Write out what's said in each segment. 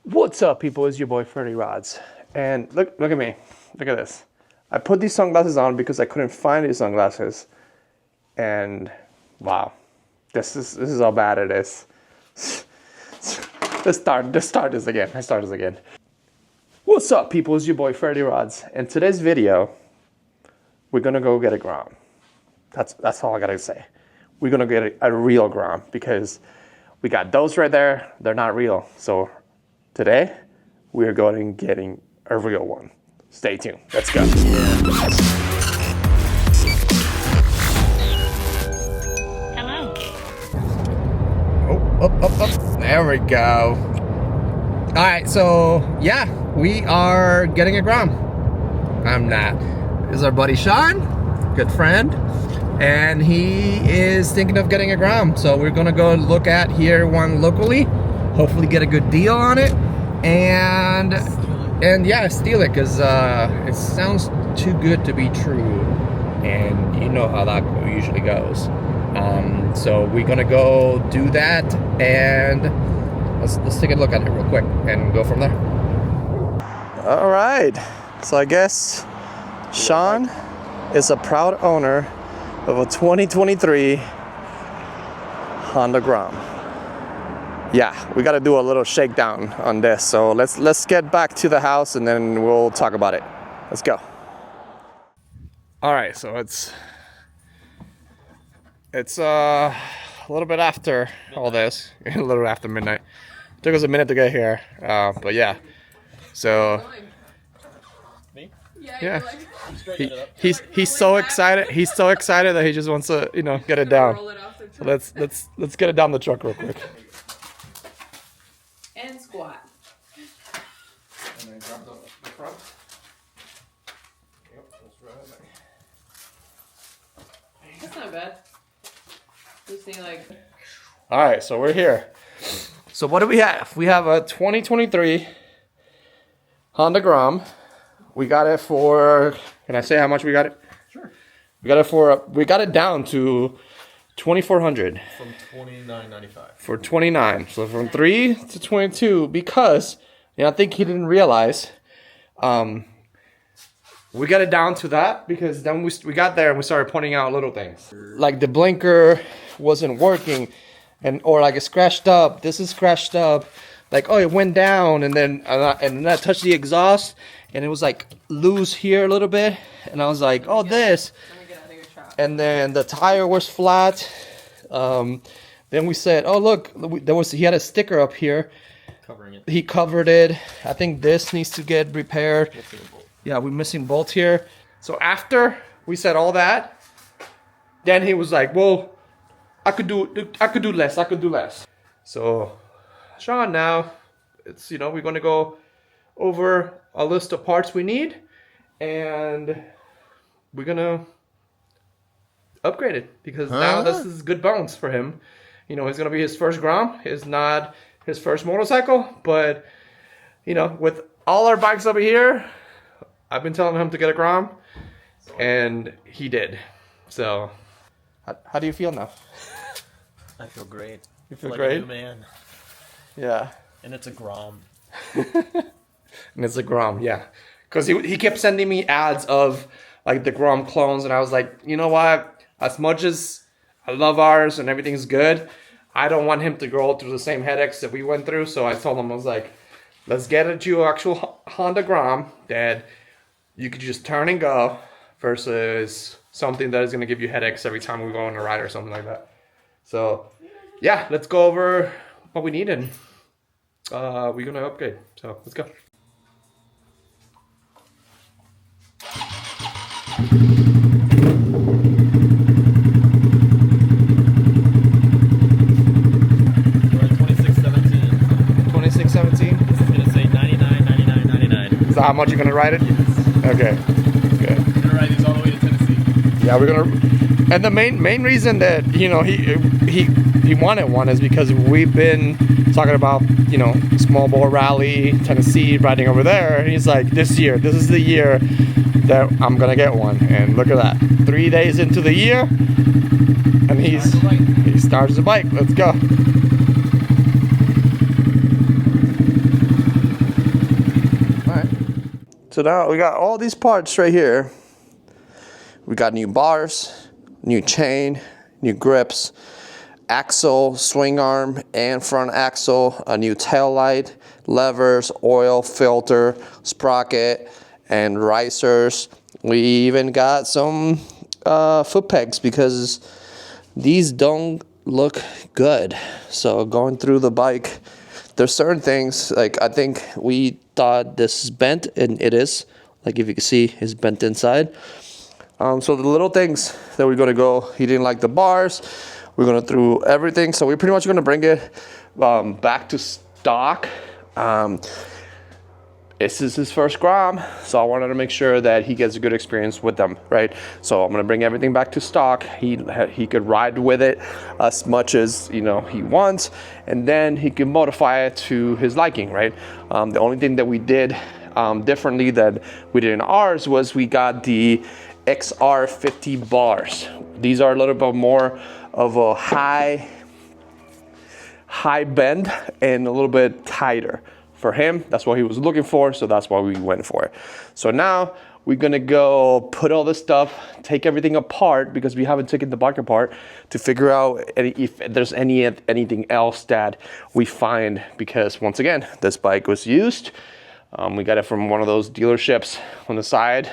What's up, people? It's your boy Ferdy Rods, and look at me. Look at this. I put these sunglasses on because I couldn't find these sunglasses, and wow, this is how bad it is. Let's start this again. What's up, people? It's your boy Ferdy Rods, and today's video, we're gonna go get a Grom. That's all I gotta say. We're gonna get a real Grom because we got those right there. They're not real, so. Today, we are going and getting a real one. Stay tuned. Let's go. Hello. Oh, there we go. All right, so yeah, we are getting a Grom. I'm not. This is our buddy Sean, good friend, and he is thinking of getting a Grom. So we're gonna go look at here one locally. Hopefully get a good deal on it, and yeah, steal it, because it sounds too good to be true, and you know how that usually goes. So we're gonna go do that, and let's take a look at it real quick and go from there. All right, so I guess Sean is a proud owner of a 2023 Honda Grom. Yeah, we got to do a little shakedown on this. So let's get back to the house and then we'll talk about it. Let's go. All right, so it's a little bit after all this, a little after midnight. It took us a minute to get here, but yeah. So yeah, he's so excited. He's so excited that he just wants to get it down. So let's get it down the truck real quick. And squat. And then grab the front. Yep, that's right. That's not bad. Just seeing like. All right, so we're here. So what do we have? We have a 2023 Honda Grom. We got it for. Can I say how much we got it? Sure. We got it down to 2,400. From $29.95. For 29, so from 3 to 22, because I think he didn't realize we got it down to that, because then we got there and we started pointing out little things like the blinker wasn't working, or like it scratched up. This is scratched up, like it went down, and then I touched the exhaust and it was like loose here a little bit, and I was like, this, and then the tire was flat. Then we said, look, he had a sticker up here Covering it. He covered it. I think this needs to get repaired. Yeah, we're missing bolts here. So after we said all that, then he was like, well, I could do less. So Sean, now it's we're gonna go over a list of parts we need, and we're gonna upgrade it, because now this is good bones for him. It's gonna be his first Grom. It's not his first motorcycle, but with all our bikes over here, I've been telling him to get a Grom, and he did. So, how do you feel now? I feel great. You feel like great? a new man. Yeah. And it's a Grom. And it's a Grom, yeah. Because he kept sending me ads of like the Grom clones, and I was like, you know what? As much as I love ours and everything's good, I don't want him to go through the same headaches that we went through. So I told him, I was like, let's get you an actual Honda Grom that you could just turn and go, versus something that is going to give you headaches every time we go on a ride or something like that. So yeah, let's go over what we need, and we're going to upgrade. So let's go. Is that how much you're gonna ride it? Okay, good. I'm gonna ride these all the way to Tennessee. Yeah, we're gonna. And the main reason that he wanted one is because we've been talking about small bore rally, Tennessee, riding over there, and he's like, this is the year that I'm gonna get one. And look at that, 3 days into the year, and he starts the bike. Let's go. So now we got all these parts right here. We got new bars, new chain, new grips, axle, swing arm, and front axle, a new tail light, levers, oil, filter, sprocket, and risers. We even got some foot pegs because these don't look good. So going through the bike, there's certain things, like I think we thought this is bent, and it is. Like if you can see, it's bent inside. So the little things that we're gonna go, he didn't like the bars. We're gonna through everything. So we're pretty much gonna bring it back to stock. This is his first Grom, so I wanted to make sure that he gets a good experience with them, right? So I'm gonna bring everything back to stock. He could ride with it as much as he wants, and then he can modify it to his liking, right? The only thing that we did differently than we did in ours was we got the XR50 bars. These are a little bit more of a high bend and a little bit tighter. For him, that's what he was looking for, so that's why we went for it. So now we're gonna go put all this stuff, take everything apart because we haven't taken the bike apart to figure out if there's anything else that we find, because once again, this bike was used. We got it from one of those dealerships on the side.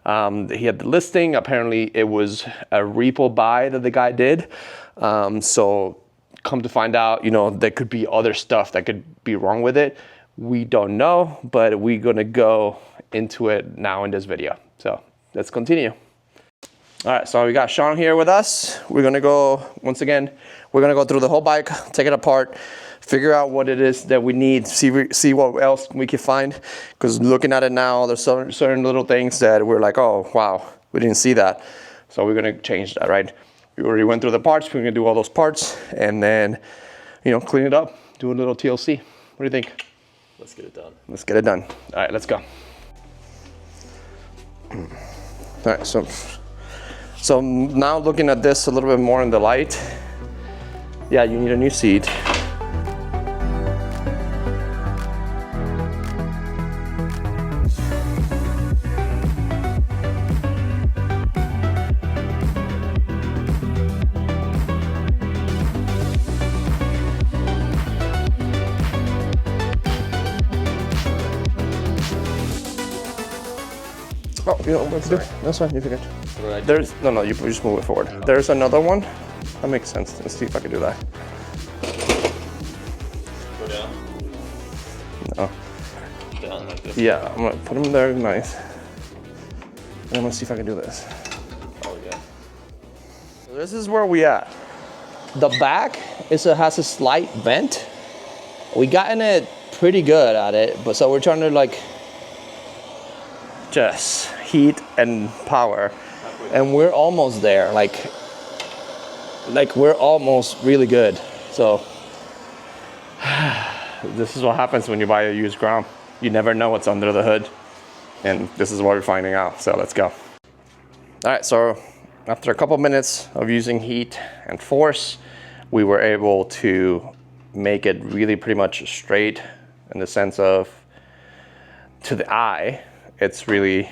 He had the listing. Apparently it was a repo buy that the guy did. So come to find out, there could be other stuff that could be wrong with it. We don't know, but we're gonna go into it now in this video. So let's continue. All right, so we got Sean here with us. We're gonna go, once again, we're gonna go through the whole bike, take it apart, figure out what it is that we need, see what else we can find. Because looking at it now, there's certain little things that we're like, oh, wow, we didn't see that. So we're gonna change that, right? We already went through the parts. We're gonna do all those parts and then, clean it up, do a little TLC. What do you think? Let's get it done. Let's get it done. All right, let's go. All right, so now looking at this a little bit more in the light, yeah, you need a new seat. Oh, you know what to do? That's fine, you forget. There's, no, you just move it forward. No. There's another one. That makes sense. Let's see if I can do that. Go down? No. Down like this? Yeah, I'm gonna put them there, nice. And I'm gonna see if I can do this. Oh, yeah. So this is where we at. The back has a slight bend. We gotten it pretty good at it, but so we're trying to just heat and power, and we're almost there. Like we're almost really good. So this is what happens when you buy a used Grom. You never know what's under the hood, and this is what we're finding out. So let's go. All right, so after a couple minutes of using heat and force, we were able to make it really pretty much straight in the sense of, to the eye, it's really,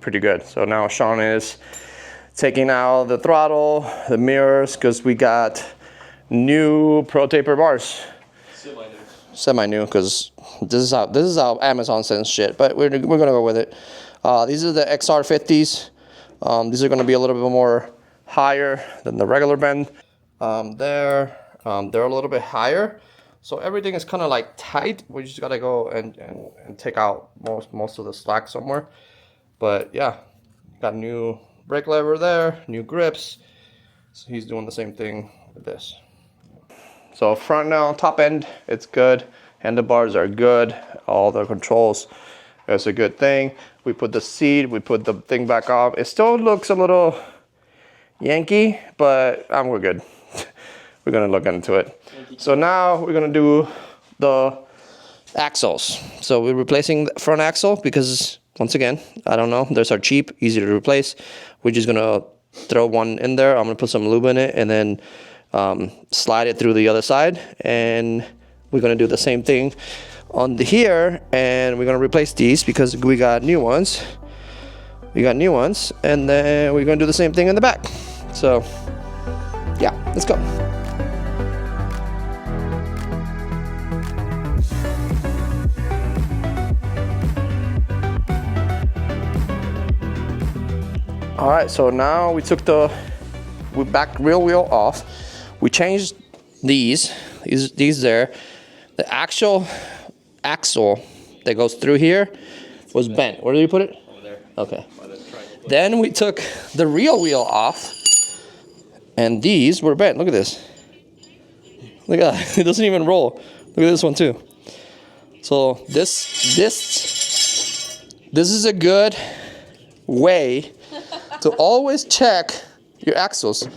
pretty good. So now Sean is taking out the throttle, the mirrors, because we got new Pro Taper bars. Semi-new, because this is how Amazon sends shit, but we're gonna go with it. These are the XR50s. These are gonna be a little bit more higher than the regular bend. They're a little bit higher. So everything is kind of tight. We just gotta go and take out most of the slack somewhere. But yeah, got new brake lever there, new grips. So he's doing the same thing with this. So front now, top end, it's good. Handlebars are good. All the controls, it's a good thing. We put the seat, we put the thing back off. It still looks a little Yankee, but we're good. We're gonna look into it. So now we're gonna do the axles. So we're replacing the front axle because, once again, I don't know, those are cheap, easy to replace. We're just gonna throw one in there. I'm gonna put some lube in it and then slide it through the other side. And we're gonna do the same thing on the here, and we're gonna replace these because we got new ones. And then we're gonna do the same thing in the back. So yeah, let's go. All right, so now we took the back rear wheel off. We changed these there. The actual axle that goes through here was bent. Where did you put it? Over there. Okay. Then we took the rear wheel off, and these were bent. Look at this. Look at that. It doesn't even roll. Look at this one too. So this is a good way to always check your axles.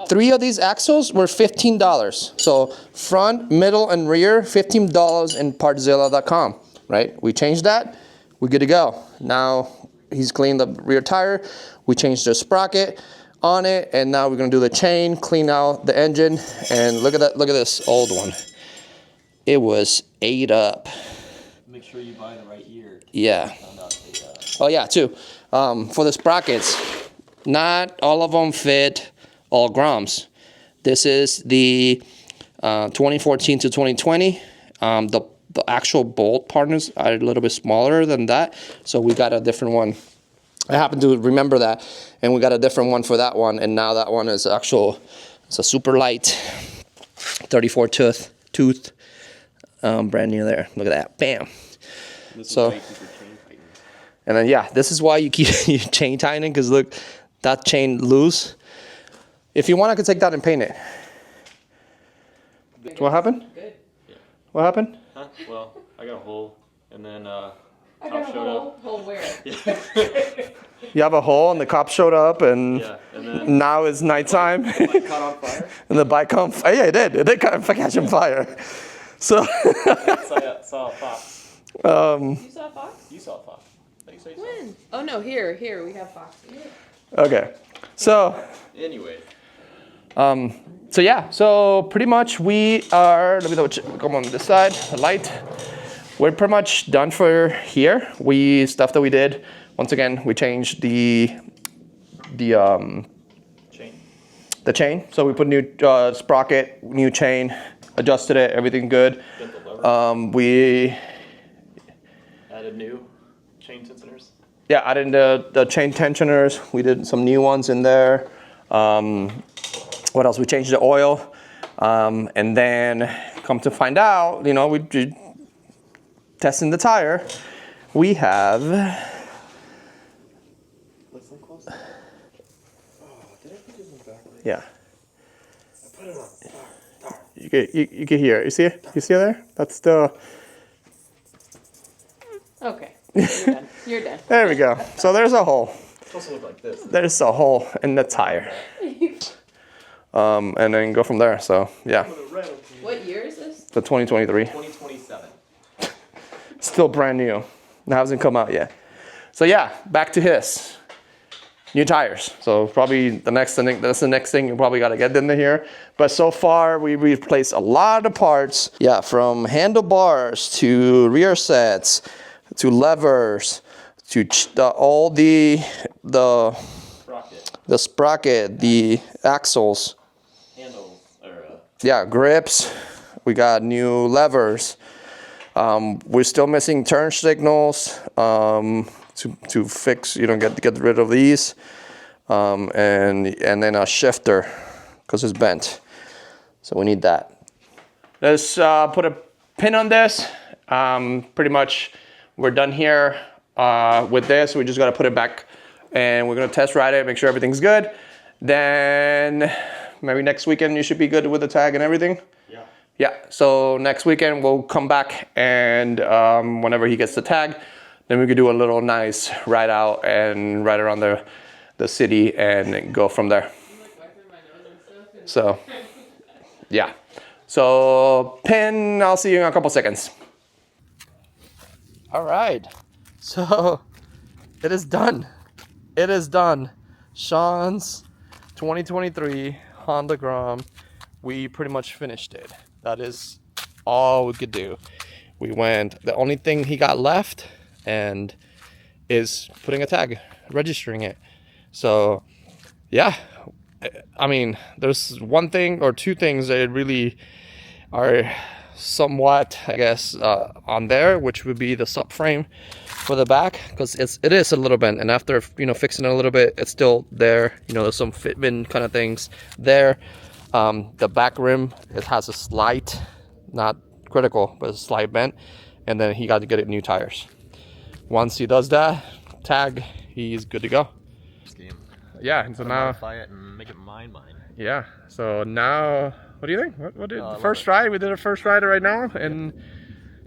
3 of these axles were $15. So front, middle, and rear, $15 in partzilla.com, right? We changed that, we're good to go. Now he's cleaned the rear tire, we changed the sprocket on it, and now we're gonna do the chain, clean out the engine, and look at that, look at this old one. It was ate up. Make sure you buy the right ear. Yeah. Oh yeah, too. For the sprockets, not all of them fit all Groms. This is the 2014 to 2020. The actual bolt partners are a little bit smaller than that, so we got a different one. I happen to remember that, and we got a different one for that one, and now that one is actual. It's a super light 34 tooth, brand new there. Look at that, bam. So. And then yeah, this is why you keep your chain tightening, because look, that chain loose. If you want, I could take that and paint it. What happened? Good. Yeah. What happened? Huh? Well, I got a hole, and then I cop got a showed hole. up. Hole where? You have a hole, and the cop showed up, and, Yeah, and then now it's nighttime. it caught on fire. And the bike on fire. Yeah, it did. It did catch on fire. So. Saw a fox. You saw a fox? You saw a fox. I think you saw you saw. When? Oh no, here we have foxes. Okay. So. Anyway. So yeah, so pretty much we are, let me come on this side, the light. We're pretty much done for here. Stuff that we did, once again, we changed the chain. So we put new sprocket, new chain, adjusted it, everything good. We added new chain tensioners. Yeah, added the chain tensioners. We did some new ones in there. What else? We changed the oil, and then come to find out, you know, we did testing the tire. We have. Listen close. Oh, did I put this one back? Yeah. I put it on. You can hear it. You see it? You see it there? That's the. Okay. You're done. You're done. There we go. So there's a hole. It's supposed to look like this. There's a hole in the tire. And then go from there. So yeah. What year is this? The 2023. 2027. Still brand new. It hasn't come out yet. So yeah, back to his. New tires. So probably that's the next thing you probably got to get in here. But so far we replaced a lot of parts. Yeah, from handlebars to rear sets to levers to all the sprocket, the axles. Handles. Yeah, grips. We got new levers. We're still missing turn signals to fix. You know, get rid of these, and then a shifter because it's bent. So we need that. Let's put a pin on this. Pretty much, we're done here with this. We just gotta put it back, and we're gonna test ride it, make sure everything's good. Then maybe next weekend you should be good with the tag and everything. Yeah, so next weekend we'll come back, and whenever he gets the tag, then we could do a little nice ride out and ride around the city and go from there. So, yeah. So, pin, I'll see you in a couple seconds. All right, so it is done. It is done. Sean's 2023 Honda Grom. We pretty much finished it. That is all we could do. we went. The only thing he got left and is putting a tag, registering it. So yeah, I mean, there's one thing or two things that really are somewhat, I guess, on there, which would be the subframe for the back, because it is a little bent, and after, you know, fixing it a little bit, it's still there. You know, there's some fitment kind of things there. The back rim, it has a slight, not critical, but a slight bent, and then he got to get it new tires. Once he does that, tag, he's good to go. Yeah, and so now modify it and make it mine. Yeah, so now what do you think? What did the first ride? We did a first ride right now, and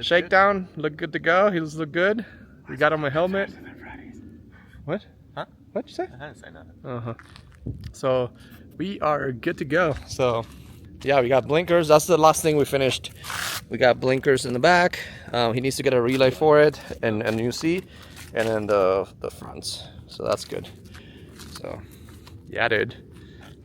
shakedown looked good to go. He looked good. We got him a helmet. What? Huh? What'd you say? I didn't say nothing. So we are good to go. So yeah, we got blinkers. That's the last thing we finished. We got blinkers in the back. He needs to get a relay for it and a new seat, and then the fronts. So that's good. So yeah, dude,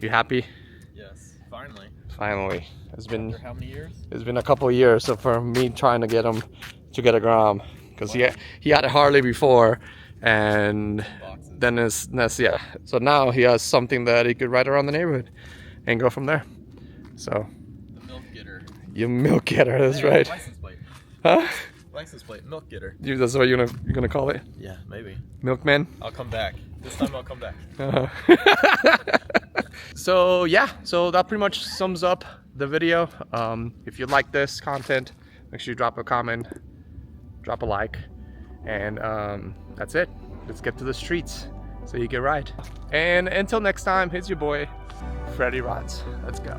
you happy? Yes, finally. Finally. It's been After how many years? It's been a couple of years for me trying to get him to get a Grom, because he had a Harley before, and then yeah. So now he has something that he could ride around the neighborhood and go from there. So The milk getter. you milk getter, that's right. License plate. Huh? License plate, milk getter. That's what you're gonna call it? Yeah, maybe. Milkman? I'll come back. This time I'll come back. So yeah, so that pretty much sums up the video. If you like this content, make sure you drop a comment, drop a like, and that's it. Let's get to the streets so you can ride. And until next time, here's your boy Freddy Rods. Let's go.